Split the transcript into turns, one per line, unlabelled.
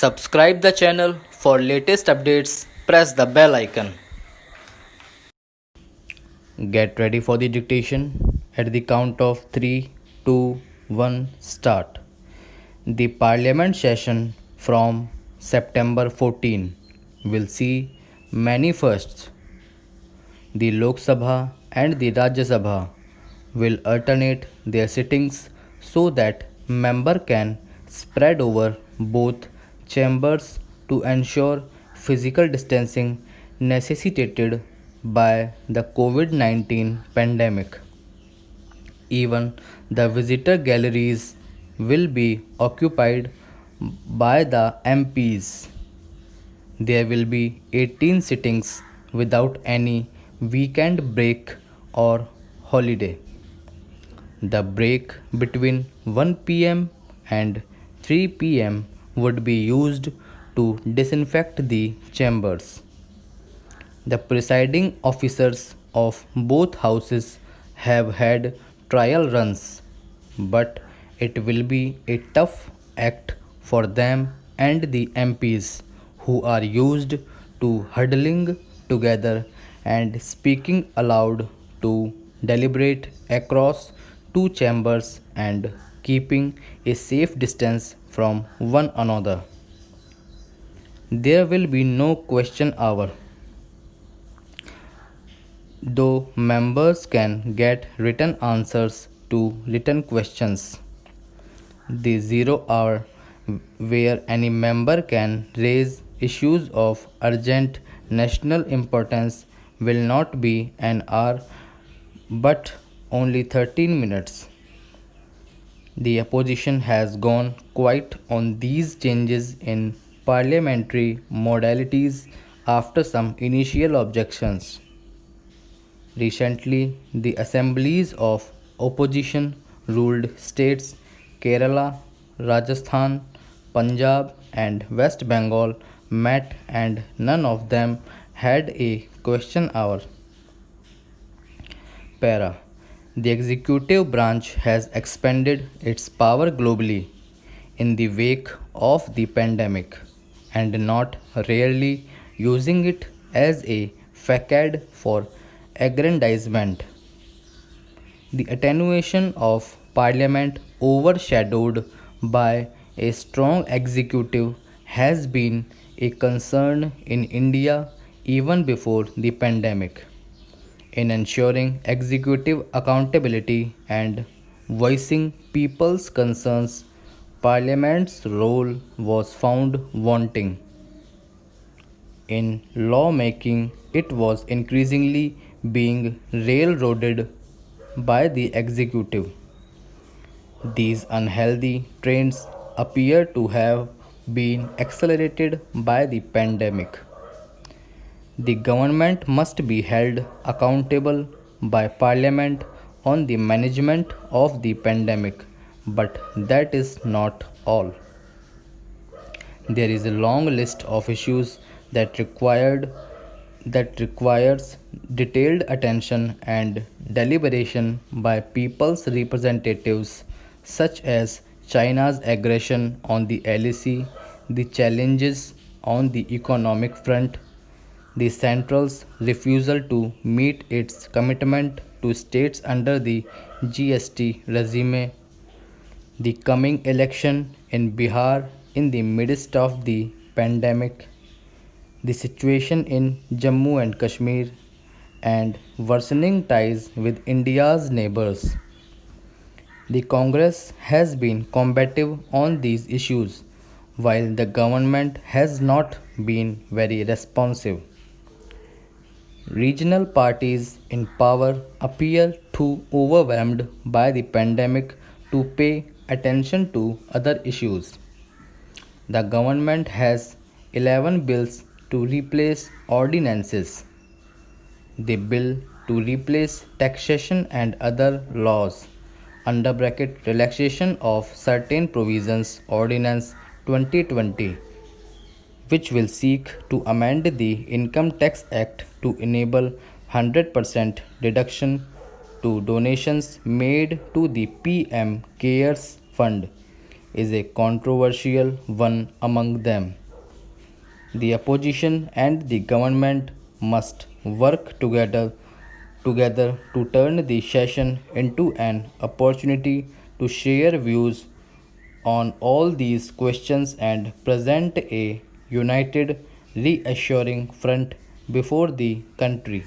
Subscribe the channel for latest updates. Press the bell icon. Get ready for the dictation. At the count of 3, 2, 1, start. The Parliament session from September 14 will see many firsts. The Lok Sabha and the Rajya Sabha will alternate their sittings so that member can spread over both chambers to ensure physical distancing necessitated by the COVID-19 pandemic. Even the visitor galleries will be occupied by the MPs. There will be 18 sittings without any weekend break or holiday. The break between 1 pm and 3 pm would be used to disinfect the chambers. The presiding officers of both houses have had trial runs, but it will be a tough act for them and the MPs who are used to huddling together and speaking aloud to deliberate across two chambers and keeping a safe distance from one another. There will be no question hour, though members can get written answers to written questions. The 0 hour, where any member can raise issues of urgent national importance, will not be an hour but only 13 minutes. The opposition has gone quiet on these changes in parliamentary modalities after some initial objections. Recently, the assemblies of opposition ruled states Kerala, Rajasthan, Punjab, and West Bengal met, and none of them had a question hour. Para. The executive branch has expanded its power globally in the wake of the pandemic and not rarely using it as a facade for aggrandizement. The attenuation of parliament overshadowed by a strong executive has been a concern in India even before the pandemic. In ensuring executive accountability and voicing people's concerns, Parliament's role was found wanting. In lawmaking, it was increasingly being railroaded by the executive. These unhealthy trends appear to have been accelerated by the pandemic. The government must be held accountable by Parliament on the management of the pandemic, but that is not all. There is a long list of issues that requires detailed attention and deliberation by people's representatives, such as China's aggression on the LAC, the challenges on the economic front, the central's refusal to meet its commitment to states under the GST regime, the coming election in Bihar in the midst of the pandemic, the situation in Jammu and Kashmir, and worsening ties with India's neighbors. The Congress has been combative on these issues, while the government has not been very responsive. Regional parties in power appear too overwhelmed by the pandemic to pay attention to other issues. The government has 11 bills to replace ordinances. The bill to replace taxation and other laws under bracket relaxation of certain provisions ordinance 2020, which will seek to amend the Income Tax Act to enable 100% deduction to donations made to the PM CARES Fund, is a controversial one among them. The opposition and the government must work together to turn the session into an opportunity to share views on all these questions and present a united, reassuring front before the country.